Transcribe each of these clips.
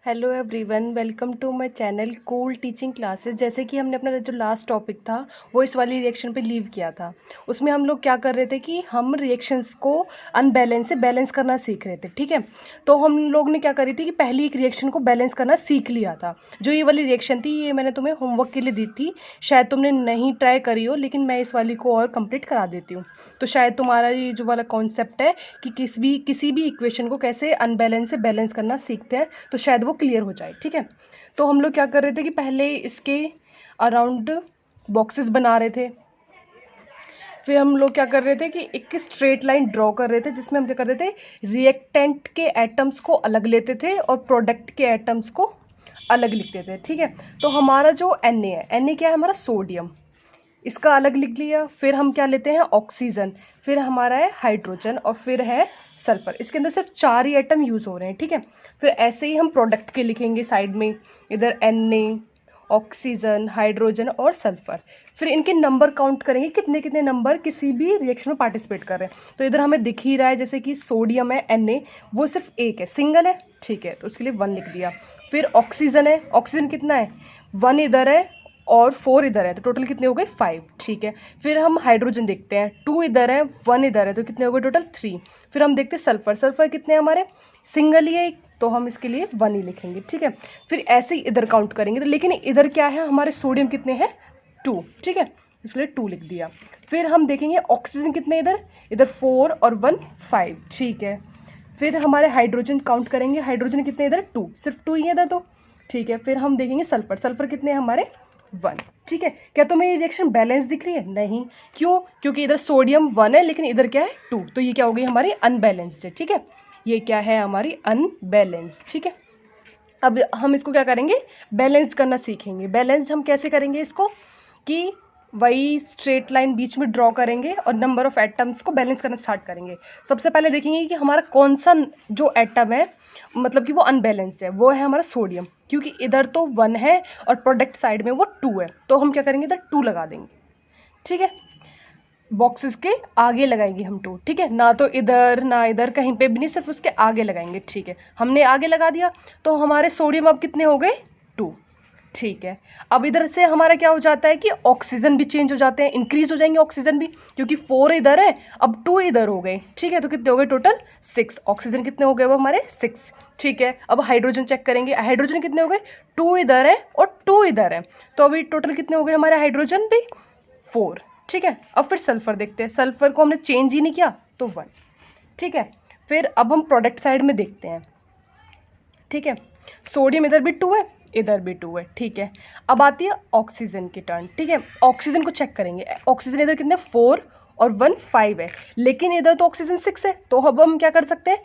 Hello everyone, welcome to my channel cool teaching classes. जैसे कि हमने अपना जो लास्ट टॉपिक था वो इस वाली रिएक्शन पे लीव किया था। उसमें हम लोग क्या कर रहे थे कि हम रिएक्शंस को अनबैलेंस से बैलेंस करना सीख रहे थे। ठीक है, तो हम लोग ने क्या करी थी कि पहली एक रिएक्शन को बैलेंस करना सीख लिया था। जो ये वाली रिएक्शन थी ये मैंने तुम्हें होमवर्क के लिए दी थी, शायद तुमने नहीं ट्राई करी हो, लेकिन मैं इस वाली को और कंप्लीट करा देती हूँ। तो शायद तुम्हारा ये जो वाला कॉन्सेप्ट है कि किसी भी इक्वेशन को कैसे अनबैलेंस से बैलेंस करना सीखते हैं तो शायद वो क्लियर हो जाए। ठीक है, तो हम लोग क्या कर रहे थे कि पहले इसके अराउंड बॉक्सेस बना रहे थे। फिर हम लोग क्या कर रहे थे कि एक स्ट्रेट लाइन ड्रॉ कर रहे थे जिसमें हम क्या कर रहे थे, रिएक्टेंट के एटम्स को अलग लेते थे और प्रोडक्ट के एटम्स को अलग लिखते थे। ठीक है, तो हमारा जो Na है, Na क्या है हमारा सोडियम, इसका अलग लिख लिया। फिर हम क्या लेते हैं, ऑक्सीजन, फिर हमारा है हाइड्रोजन और फिर है सल्फर। इसके अंदर सिर्फ 4 ही एटम यूज़ हो रहे हैं। ठीक है, फिर ऐसे ही हम प्रोडक्ट के लिखेंगे साइड में, इधर Na, ऑक्सीजन, हाइड्रोजन और सल्फर। फिर इनके नंबर काउंट करेंगे, कितने कितने नंबर किसी भी रिएक्शन में पार्टिसिपेट कर रहे हैं। तो इधर हमें दिख ही रहा है जैसे कि सोडियम है Na, वो सिर्फ एक है, सिंगल है। ठीक है, तो उसके लिए 1 लिख दिया। फिर ऑक्सीजन है, ऑक्सीजन कितना है, 1 इधर है और 4 इधर है, तो टोटल कितने हो गए 5। ठीक है, फिर हम हाइड्रोजन देखते हैं, 2 इधर है 1 इधर है, तो कितने हो गए टोटल 3। फिर हम देखते हैं सल्फर, सल्फर कितने हैं हमारे, सिंगल ही है, तो हम इसके लिए 1 ही लिखेंगे। ठीक है, फिर ऐसे ही इधर काउंट करेंगे, तो लेकिन इधर क्या है हमारे सोडियम कितने हैं 2। ठीक है, इसलिए 2 लिख दिया। फिर हम देखेंगे ऑक्सीजन कितने, इधर इधर 4 और 1 5। ठीक है, फिर हमारे हाइड्रोजन काउंट करेंगे, हाइड्रोजन कितने इधर 2, सिर्फ 2 ही है इधर तो। ठीक है, फिर हम देखेंगे सल्फर, सल्फर कितने हैं हमारे 1। ठीक है, क्या तुम्हें ये रिएक्शन बैलेंस दिख रही है, नहीं, क्यों, क्योंकि इधर सोडियम 1 है लेकिन इधर क्या है 2, तो ये क्या हो गई हमारी अनबैलेंस्ड है। ठीक है, ये क्या है हमारी अनबैलेंस्ड। ठीक है, अब हम इसको क्या करेंगे, बैलेंस्ड करना सीखेंगे। बैलेंस्ड हम कैसे करेंगे इसको, कि वही स्ट्रेट लाइन बीच में ड्रॉ करेंगे और नंबर ऑफ एटम्स को बैलेंस करना स्टार्ट करेंगे। सबसे पहले देखेंगे कि हमारा कौन सा जो एटम है मतलब कि वो अनबैलेंस्ड है, वो है हमारा सोडियम, क्योंकि इधर तो 1 है और प्रोडक्ट साइड में वो 2 है, तो हम क्या करेंगे इधर 2 लगा देंगे। ठीक है, बॉक्सेस के आगे लगाएंगे हम 2। ठीक है, ना तो इधर ना इधर, कहीं पे भी नहीं, सिर्फ उसके आगे लगाएंगे। ठीक है, हमने आगे लगा दिया, तो हमारे सोडियम अब कितने हो गए 2। ठीक है, अब इधर से हमारा क्या हो जाता है कि ऑक्सीजन भी चेंज हो जाते हैं, इंक्रीज हो जाएंगे ऑक्सीजन भी, क्योंकि 4 इधर है अब 2 इधर हो गए। ठीक है, तो कितने हो गए टोटल 6, ऑक्सीजन कितने हो गए वो हमारे 6। ठीक है, अब हाइड्रोजन चेक करेंगे, हाइड्रोजन कितने हो गए, 2 इधर है और 2 इधर है, तो अभी टोटल कितने हो गए हमारे हाइड्रोजन भी 4। ठीक है, अब फिर सल्फर देखते हैं, सल्फर को हमने चेंज ही नहीं किया तो 1। ठीक है, फिर अब हम प्रोडक्ट साइड में देखते हैं। ठीक है, सोडियम इधर भी 2 है, इधर भी 2 है। ठीक है, अब आती है ऑक्सीजन की टर्न। ठीक है, ऑक्सीजन को चेक करेंगे, ऑक्सीजन इधर कितने 4 और 1 5 है, लेकिन इधर तो ऑक्सीजन 6 है, तो अब हम क्या कर सकते हैं,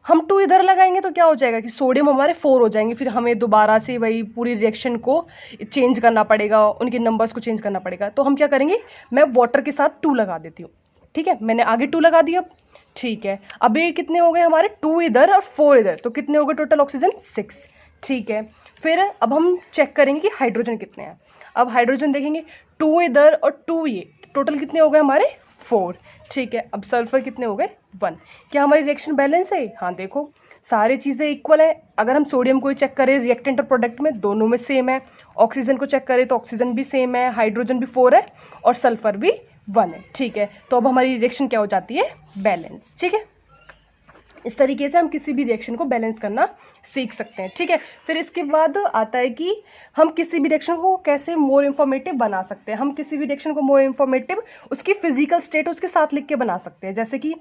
हम 2 इधर लगाएंगे तो क्या हो जाएगा कि सोडियम हमारे 4 हो जाएंगे। फिर हमें दोबारा से वही पूरी रिएक्शन को चेंज करना पड़ेगा, उनके नंबर्स को चेंज करना पड़ेगा। तो हम क्या करेंगे, मैं वाटर के साथ 2 लगा देती हूँ। ठीक है, मैंने आगे 2 लगा दिया। ठीक है, अब ये कितने हो गए हमारे 2 इधर और 4 इधर, तो कितने हो गए टोटल ऑक्सीजन 6। ठीक है, फिर अब हम चेक करेंगे कि हाइड्रोजन कितने हैं। अब हाइड्रोजन देखेंगे, 2 इधर और 2 ये, टोटल कितने हो गए हमारे 4। ठीक है, अब सल्फर कितने हो गए 1। क्या हमारी रिएक्शन बैलेंस है, हाँ देखो सारी चीज़ें इक्वल है। अगर हम सोडियम को चेक करें रिएक्टेंट और प्रोडक्ट में, दोनों में सेम है। ऑक्सीजन को चेक करें तो ऑक्सीजन भी सेम है, हाइड्रोजन भी 4 है और सल्फर भी 1 है। ठीक है, तो अब हमारी रिएक्शन क्या हो जाती है, बैलेंस। ठीक है, इस तरीके से हम किसी भी रिएक्शन को बैलेंस करना सीख सकते हैं। ठीक है, फिर इसके बाद आता है कि हम किसी भी रिएक्शन को कैसे मोर इन्फॉर्मेटिव बना सकते हैं। हम किसी भी रिएक्शन को मोर इन्फॉर्मेटिव उसकी फिजिकल स्टेट उसके साथ लिख के बना सकते हैं। जैसे कि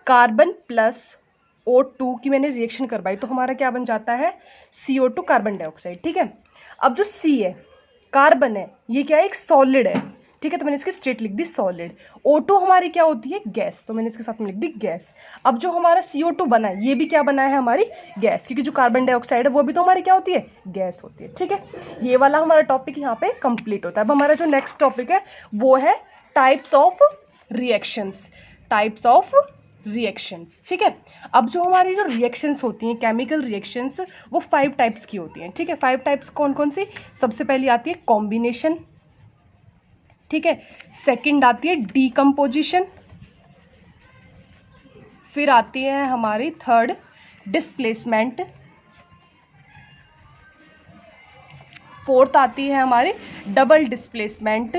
कार्बन प्लस O2 की मैंने रिएक्शन करवाई, तो हमारा क्या बन जाता है CO2 कार्बन डाइऑक्साइड। ठीक है, अब जो C है कार्बन है, ये क्या है एक सॉलिड है। ठीक है, तो मैंने इसकी स्टेट लिख दी सॉलिड। O2 हमारी क्या होती है गैस, तो मैंने इसके साथ में लिख दी गैस। अब जो हमारा CO2 बना है ये भी क्या बना है हमारी गैस, क्योंकि जो कार्बन डाइऑक्साइड है वो भी तो हमारी क्या होती है गैस होती है। ठीक है, ये वाला हमारा टॉपिक यहाँ पे कंप्लीट होता है। अब हमारा जो नेक्स्ट टॉपिक है वो है types of reactions, types of reactions. ठीक है, अब जो हमारी जो रिएक्शंस होती हैं केमिकल रिएक्शंस, वो 5 टाइप्स की होती हैं। ठीक है, 5 टाइप्स कौन कौन सी, सबसे पहली आती है कॉम्बिनेशन। ठीक है, सेकंड आती है डीकम्पोजिशन, फिर आती है हमारी थर्ड डिस्प्लेसमेंट, फोर्थ आती है हमारी डबल डिस्प्लेसमेंट,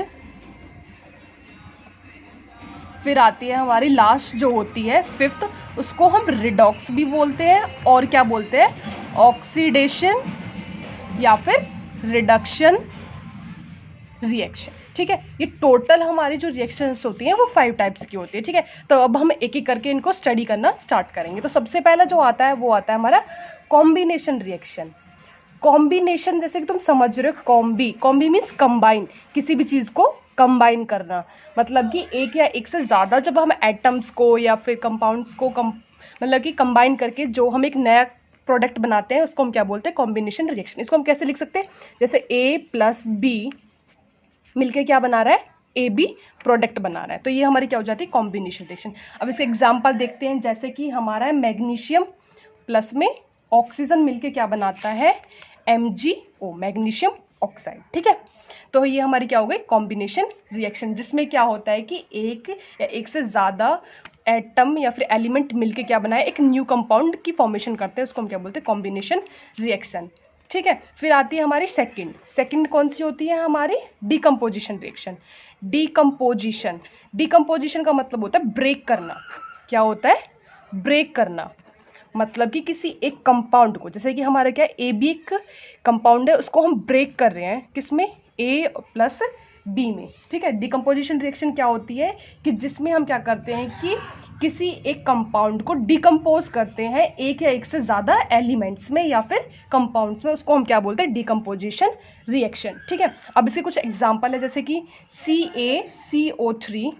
फिर आती है हमारी लास्ट जो होती है फिफ्थ, उसको हम रिडॉक्स भी बोलते हैं और क्या बोलते हैं, ऑक्सीडेशन या फिर रिडक्शन रिएक्शन। ठीक है, ये टोटल हमारी जो रिएक्शंस होती हैं वो 5 टाइप्स की होती है। ठीक है, तो अब हम एक एक करके इनको स्टडी करना स्टार्ट करेंगे। तो सबसे पहला जो आता है वो आता है हमारा कॉम्बिनेशन रिएक्शन। कॉम्बिनेशन जैसे कि तुम समझ रहे हो, कॉम्बी मीन्स कंबाइन, किसी भी चीज़ को कंबाइन करना, मतलब कि एक या एक से ज़्यादा जब हम एटम्स को या फिर कंपाउंड्स को मतलब कि कंबाइन करके जो हम एक नया प्रोडक्ट बनाते हैं उसको हम क्या बोलते हैं, कॉम्बिनेशन रिएक्शन। इसको हम कैसे लिख सकते हैं, जैसे A + B मिलके क्या बना रहा है, AB प्रोडक्ट बना रहा है, तो ये हमारी क्या हो जाती है, कॉम्बिनेशन रिएक्शन। अब इसके एग्जांपल देखते हैं, जैसे कि हमारा है मैग्नीशियम प्लस में ऑक्सीजन मिलके क्या बनाता है, MgO, मैग्नीशियम ऑक्साइड। ठीक है, तो ये हमारी क्या हो गई, कॉम्बिनेशन रिएक्शन, जिसमें क्या होता है कि एक या एक से ज़्यादा एटम या फिर एलिमेंट मिलके क्या बनाए, एक न्यू कंपाउंड की फॉर्मेशन करते हैं, उसको हम क्या बोलते हैं, कॉम्बिनेशन रिएक्शन। ठीक है, फिर आती है हमारी सेकंड कौन सी होती है, हमारी डिकम्पोजिशन रिएक्शन। डिकम्पोजिशन का मतलब होता है ब्रेक करना। क्या होता है, ब्रेक करना, मतलब कि किसी एक कंपाउंड को, जैसे कि हमारा क्या है, AB एक कंपाउंड है, उसको हम ब्रेक कर रहे हैं, किसमें, A + B में। ठीक है, डिकम्पोजिशन रिएक्शन क्या होती है कि जिसमें हम क्या करते हैं कि किसी एक कंपाउंड को डिकम्पोज करते हैं एक या एक से ज़्यादा एलिमेंट्स में या फिर कंपाउंड्स में, उसको हम क्या बोलते हैं, डिकम्पोजिशन रिएक्शन। ठीक है, अब इसके कुछ एग्जांपल है, जैसे कि CaCO3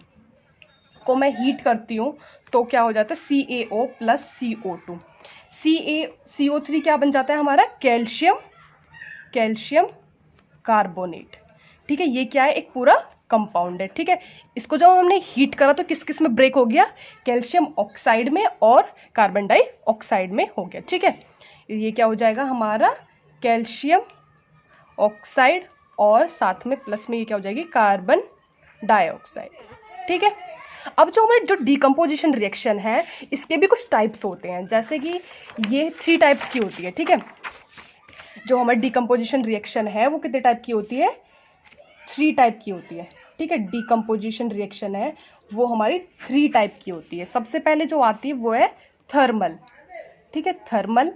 को मैं हीट करती हूँ तो क्या हो जाता है, CaO + CO2। CO3 क्या बन जाता है हमारा, कैल्शियम कार्बोनेट। ठीक है, ये क्या है, एक पूरा कंपाउंड है। ठीक है, इसको जब हमने हीट करा तो किस किस में ब्रेक हो गया, कैल्शियम ऑक्साइड में और कार्बन डाइऑक्साइड में हो गया। ठीक है, ये क्या हो जाएगा हमारा कैल्शियम ऑक्साइड और साथ में प्लस में ये क्या हो जाएगी, कार्बन डाइऑक्साइड। ठीक है, अब जो हमारे जो डिकम्पोजिशन रिएक्शन है इसके भी कुछ टाइप्स होते हैं, जैसे कि ये 3 टाइप्स की होती है। ठीक है, जो हमारी डिकम्पोजिशन रिएक्शन है वो कितने टाइप की होती है, 3 टाइप की होती है। ठीक है, डिकम्पोजिशन रिएक्शन है वो हमारी 3 टाइप की होती है। सबसे पहले जो आती है वो है थर्मल। ठीक है, थर्मल,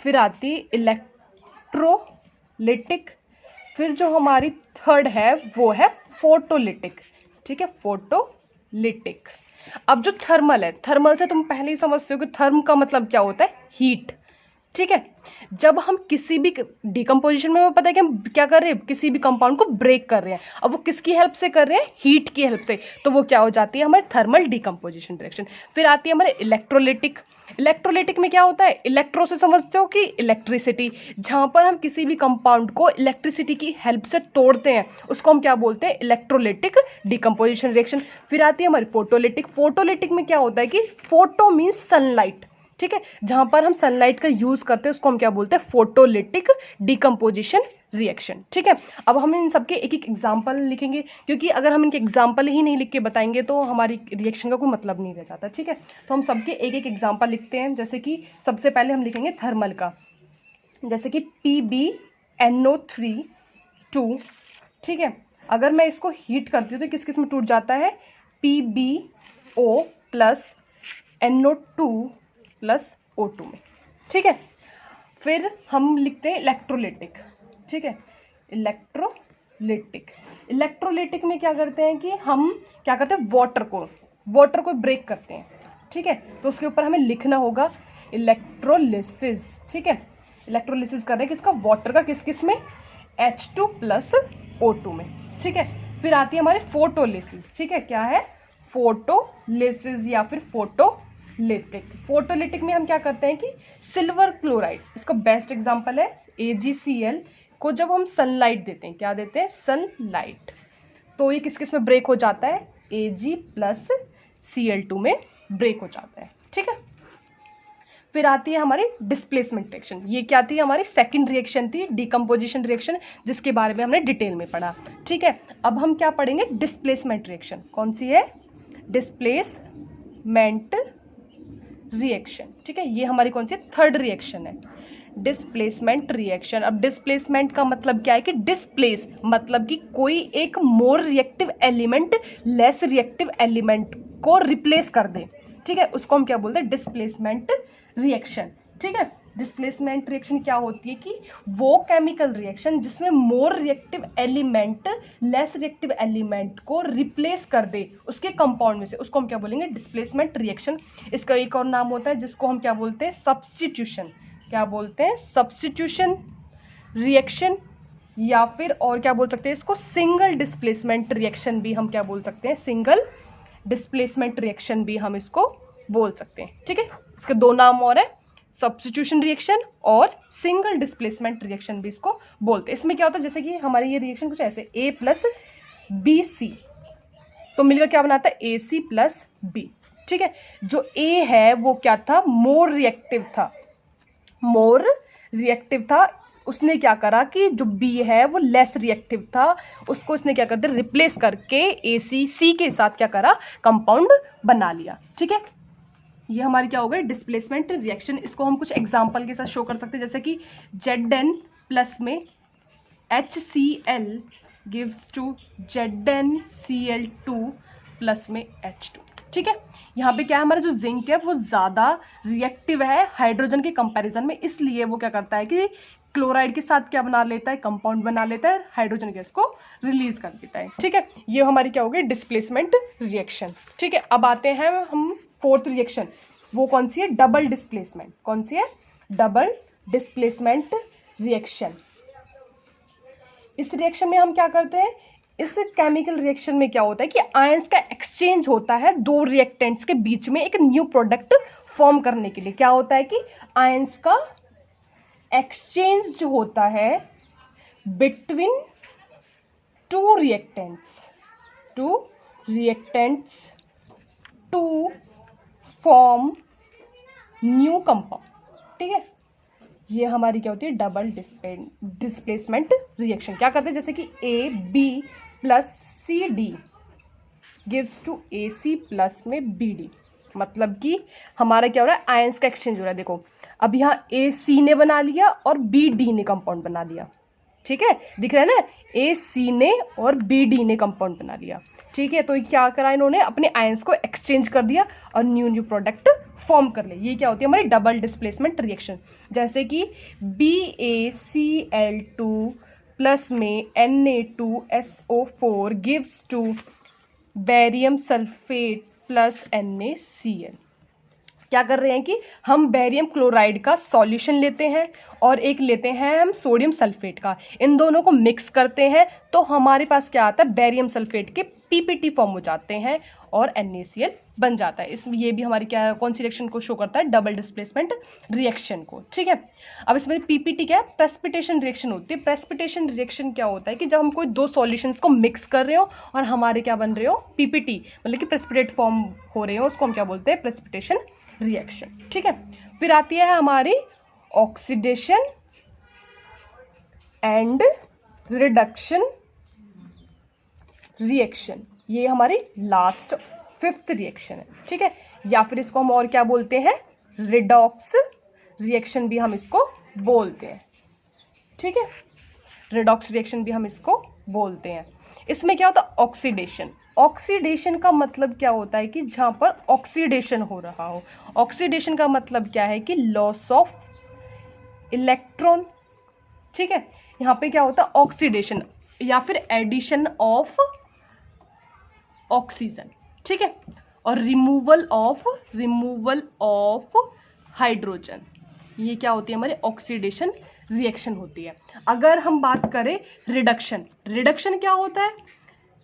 फिर आती है इलेक्ट्रोलिटिक, फिर जो हमारी थर्ड है वो है फोटोलिटिक। ठीक है, फोटोलिटिक। अब जो थर्मल है, थर्मल से तुम पहले ही समझते हो कि थर्म का मतलब क्या होता है, हीट। ठीक है, जब हम किसी भी डिकम्पोजिशन में, हमें पता है कि हम क्या कर रहे हैं, किसी भी कंपाउंड को ब्रेक कर रहे हैं, अब वो किसकी हेल्प से कर रहे हैं, हीट की हेल्प से, तो वो क्या हो जाती है हमारी थर्मल डिकम्पोजिशन रिएक्शन। फिर आती है हमारे इलेक्ट्रोलिटिक। इलेक्ट्रोलिटिक में क्या होता है, इलेक्ट्रो से समझते हो कि इलेक्ट्रिसिटी, जहाँ पर हम किसी भी कंपाउंड को इलेक्ट्रिसिटी की हेल्प से तोड़ते हैं उसको हम क्या बोलते हैं, इलेक्ट्रोलिटिक डिकम्पोजिशन रिएक्शन। फिर आती है हमारी फोटोलिटिक। फोटोलिटिक में क्या होता है कि फोटो मीन्स सनलाइट। ठीक है, जहाँ पर हम सनलाइट का यूज़ करते हैं उसको हम क्या बोलते हैं, फोटोलिटिक डिकम्पोजिशन रिएक्शन। ठीक है, अब हम इन सबके एक एक एग्जाम्पल लिखेंगे, क्योंकि अगर हम इनके एग्जाम्पल ही नहीं लिख के बताएंगे तो हमारी रिएक्शन का कोई मतलब नहीं रह जाता। ठीक है, तो हम सबके एक एक एग्जाम्पल लिखते हैं। जैसे कि सबसे पहले हम लिखेंगे थर्मल का, जैसे कि PbNO3 ठीक है, अगर मैं इसको हीट करती हूँ तो किस किस में टूट जाता है, PbO + NO2 + O2 में। ठीक है, फिर हम लिखते हैं इलेक्ट्रोलिटिक। ठीक है, इलेक्ट्रोलिटिक में क्या करते हैं कि हम क्या करते हैं, वाटर को ब्रेक करते हैं। ठीक है, तो उसके ऊपर हमें लिखना होगा इलेक्ट्रोलिसिस। ठीक है, इलेक्ट्रोलिसिस कर रहे हैं किसका, वाटर का, किस किस में, H2 + O2 में। ठीक है, फिर आती है हमारी फोटोलिसिस। ठीक है, क्या है, फोटोलिसिस या फिर फोटोलिटिक में हम क्या करते हैं कि सिल्वर क्लोराइड, इसका बेस्ट एग्जांपल है AgCl को जब हम सनलाइट देते हैं, क्या देते हैं, सनलाइट, तो ये किस किस में ब्रेक हो जाता है, Ag + Cl2 में ब्रेक हो जाता है। ठीक है, फिर आती है हमारी डिस्प्लेसमेंट रिएक्शन। ये क्या थी, हमारी सेकंड रिएक्शन थी, डिकम्पोजिशन रिएक्शन, जिसके बारे में हमने डिटेल में पढ़ा। ठीक है, अब हम क्या पढ़ेंगे, डिस्प्लेसमेंट रिएक्शन। कौन सी है, डिस्प्लेसमेंट रिएक्शन। ठीक है, ये हमारी कौन सी थर्ड रिएक्शन है। Displacement reaction. अब डिस्प्लेसमेंट का मतलब क्या है कि डिस्प्लेस मतलब कि कोई एक more reactive element less reactive element को रिप्लेस कर दे, ठीक है, उसको हम क्या बोलते हैं, डिस्प्लेसमेंट रिएक्शन। ठीक है, डिस्प्लेसमेंट रिएक्शन क्या होती है कि वो केमिकल रिएक्शन जिसमें more reactive element less reactive element को रिप्लेस कर दे उसके कंपाउंड में से, उसको हम क्या बोलेंगे, डिस्प्लेसमेंट रिएक्शन। इसका एक और नाम होता है जिसको हम क्या बोलते हैं, सब्स्टिट्यूशन। क्या बोलते हैं, सब्स्टिट्यूशन रिएक्शन, या फिर और क्या बोल सकते हैं इसको, सिंगल डिस्प्लेसमेंट रिएक्शन भी हम क्या बोल सकते हैं, सिंगल डिस्प्लेसमेंट रिएक्शन भी हम इसको बोल सकते हैं। ठीक है, इसके दो नाम और है, सब्स्टिट्यूशन रिएक्शन और सिंगल डिस्प्लेसमेंट रिएक्शन भी इसको बोलते हैं। इसमें क्या होता है, जैसे कि हमारी ये रिएक्शन कुछ ऐसे A प्लस बी सी, तो मिलकर क्या बनाता है, AC प्लस बी। ठीक है, जो A है वो क्या था, मोर रिएक्टिव था, मोर रिएक्टिव था। उसने क्या करा कि जो B है वो लेस रिएक्टिव था, उसको इसने क्या कर दिया, रिप्लेस करके ACC के साथ क्या करा, कंपाउंड बना लिया। ठीक है, ये हमारी क्या हो गई, डिस्प्लेसमेंट रिएक्शन। इसको हम कुछ एग्जांपल के साथ शो कर सकते हैं, जैसे कि Zn प्लस में HCl gives to ZnCl2 plus में H2। ठीक है, यहाँ पे क्या है, हमारा जो जिंक है वो ज़्यादा रिएक्टिव है हाइड्रोजन के कंपैरिजन में, इसलिए वो क्या करता है कि क्लोराइड के साथ क्या बना लेता है, कंपाउंड बना लेता है, हाइड्रोजन गैस को रिलीज कर देता है। ठीक है, ये हमारी क्या हो गई, डिस्प्लेसमेंट रिएक्शन। ठीक है, अब आते हैं हम फोर्थ रिएक्शन, वो कौन सी है, डबल डिस्प्लेसमेंट। कौन सी है, डबल डिस्प्लेसमेंट रिएक्शन। इस रिएक्शन में हम क्या करते हैं, इस केमिकल रिएक्शन में क्या होता है कि आयंस का एक्सचेंज होता है दो रिएक्टेंट्स के बीच में एक न्यू प्रोडक्ट फॉर्म करने के लिए। क्या होता है कि आयंस का एक्सचेंज जो होता है between two reactants to form new compound. ठीक है, ये हमारी क्या होती है, डबल डिस्प्लेसमेंट रिएक्शन। क्या करते हैं, जैसे कि AB plus CD gives to AC plus में BD, मतलब कि हमारा क्या हो रहा है, आयंस का एक्सचेंज हो रहा है। देखो अब यहाँ AC ने बना लिया और BD ने कंपाउंड बना लिया। ठीक है, दिख रहा है ना, AC ने और BD ने कंपाउंड बना लिया। ठीक है, तो क्या करा इन्होंने, अपने आयंस को एक्सचेंज कर दिया और न्यू प्रोडक्ट फॉर्म कर ले। ये क्या होती है, हमारी डबल डिस्प्लेसमेंट रिएक्शन। जैसे कि BaCl2 प्लस में Na2SO4 gives to barium sulphate plus NaCl। क्या कर रहे हैं कि हम बेरियम क्लोराइड का सॉल्यूशन लेते हैं और एक लेते हैं हम सोडियम सल्फेट का, इन दोनों को मिक्स करते हैं तो हमारे पास क्या आता है, बेरियम सल्फेट के PPT फॉर्म हो जाते हैं और NaCl बन जाता है। इसमें ये भी हमारी क्या, कौन सी रिएक्शन को शो करता है, डबल डिस्प्लेसमेंट रिएक्शन को। ठीक है, अब इसमें PPT क्या है, प्रेसिपिटेशन रिएक्शन होती है। प्रेसिपिटेशन रिएक्शन क्या होता है कि जब हम कोई दो सॉल्यूशंस को मिक्स कर रहे हो और हमारे क्या बन रहे हो, PPT मतलब कि प्रेसिपिटेट फॉर्म हो रहे हो, उसको हम क्या बोलते हैं, प्रेसिपिटेशन रिएक्शन। ठीक है, फिर आती है हमारी ऑक्सीडेशन एंड रिडक्शन रिएक्शन। ये हमारी लास्ट फिफ्थ रिएक्शन है। ठीक है, या फिर इसको हम और क्या बोलते हैं, रिडॉक्स रिएक्शन भी हम इसको बोलते हैं। ठीक है, रिडॉक्स रिएक्शन भी हम इसको बोलते हैं। इसमें क्या होता है, ऑक्सीडेशन। ऑक्सीडेशन का मतलब क्या होता है कि जहां पर ऑक्सीडेशन हो रहा हो। ऑक्सीडेशन का मतलब क्या है कि लॉस ऑफ इलेक्ट्रॉन। ठीक है, यहाँ पे क्या होता है, ऑक्सीडेशन या फिर एडिशन ऑफ ऑक्सीजन। ठीक है, और रिमूवल ऑफ हाइड्रोजन, ये क्या होती है, हमारी ऑक्सीडेशन रिएक्शन होती है। अगर हम बात करें रिडक्शन, रिडक्शन क्या होता है,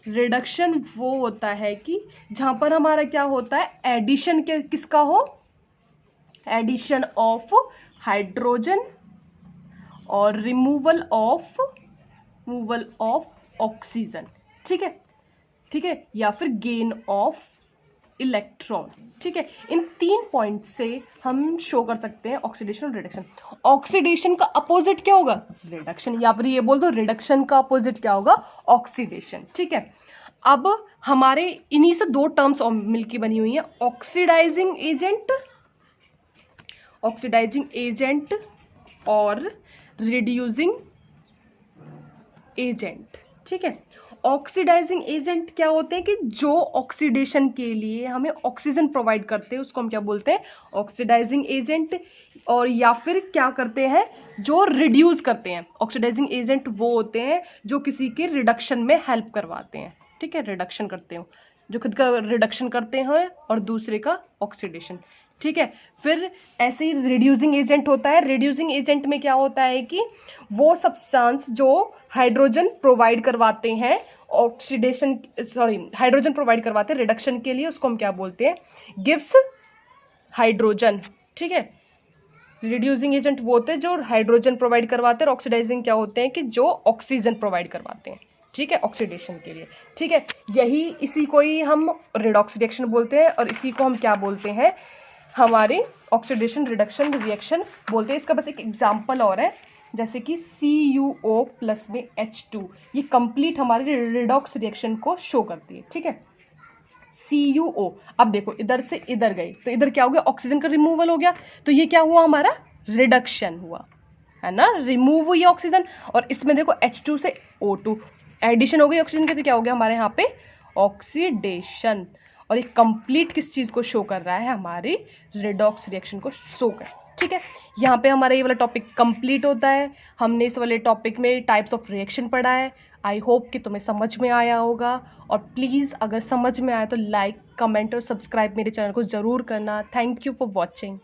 रिडक्शन वो होता है कि जहां पर हमारा क्या होता है, एडिशन के किसका हो, एडिशन ऑफ हाइड्रोजन और रिमूवल ऑफ ऑक्सीजन। ठीक है, ठीक है, या फिर गेन ऑफ इलेक्ट्रॉन। ठीक है, इन 3 पॉइंट से हम शो कर सकते हैं ऑक्सीडेशन और रिडक्शन। ऑक्सीडेशन का अपोजिट क्या होगा, रिडक्शन, या फिर ये बोल दो रिडक्शन का अपोजिट क्या होगा, ऑक्सीडेशन। ठीक है, अब हमारे इन्हीं से 2 टर्म्स मिलकर बनी हुई है, ऑक्सीडाइजिंग एजेंट और रिड्यूसिंग एजेंट। ठीक है, ऑक्सीडाइजिंग एजेंट क्या होते हैं कि जो ऑक्सीडेशन के लिए हमें ऑक्सीजन प्रोवाइड करते हैं उसको हम क्या बोलते हैं, ऑक्सीडाइजिंग एजेंट। और या फिर क्या करते हैं, जो रिड्यूस करते हैं। ऑक्सीडाइजिंग एजेंट वो होते हैं जो किसी के रिडक्शन में हेल्प करवाते हैं। ठीक है, रिडक्शन करते हो, जो खुद का रिडक्शन करते हैं और दूसरे का ऑक्सीडेशन। ठीक है, फिर ऐसे ही रिड्यूसिंग एजेंट होता है। रिड्यूसिंग एजेंट में क्या होता है कि वो सब्सटेंस जो हाइड्रोजन प्रोवाइड करवाते हैं ऑक्सीडेशन, हाइड्रोजन प्रोवाइड करवाते हैं रिडक्शन के लिए, उसको हम क्या बोलते हैं, गिव्स हाइड्रोजन। ठीक है, रिड्यूसिंग एजेंट वो होते हैं जो हाइड्रोजन प्रोवाइड करवाते हैं, और ऑक्सीडाइजिंग क्या होते हैं कि जो ऑक्सीजन प्रोवाइड करवाते हैं। ठीक है, ऑक्सीडेशन के लिए। ठीक है, यही इसी को ही हम रेडॉक्स रिएक्शन बोलते हैं, और इसी को हम क्या बोलते हैं, हमारे ऑक्सीडेशन रिडक्शन रिएक्शन बोलते हैं। इसका बस एक एग्जांपल और है, जैसे कि CuO प्लस में H2, ये कंप्लीट हमारे रिडॉक्स रिएक्शन को शो करती है। ठीक है, CuO, अब देखो इधर से इधर गई तो इधर क्या हो गया, ऑक्सीजन का रिमूवल हो गया, तो ये क्या हुआ, हमारा रिडक्शन हुआ, है ना, रिमूव हुई ऑक्सीजन। और इसमें देखो H2 से O2 एडिशन हो गई ऑक्सीजन के, तो क्या हो गया हमारे यहाँ पे ऑक्सीडेशन। और ये कंप्लीट किस चीज़ को शो कर रहा है, हमारी रिडॉक्स रिएक्शन को शो कर। ठीक है, यहाँ पे हमारा ये वाला टॉपिक कंप्लीट होता है। हमने इस वाले टॉपिक में टाइप्स ऑफ रिएक्शन पढ़ा है। आई होप कि तुम्हें समझ में आया होगा, और प्लीज़ अगर समझ में आया तो लाइक, कमेंट और सब्सक्राइब मेरे चैनल को ज़रूर करना। Thank you for watching.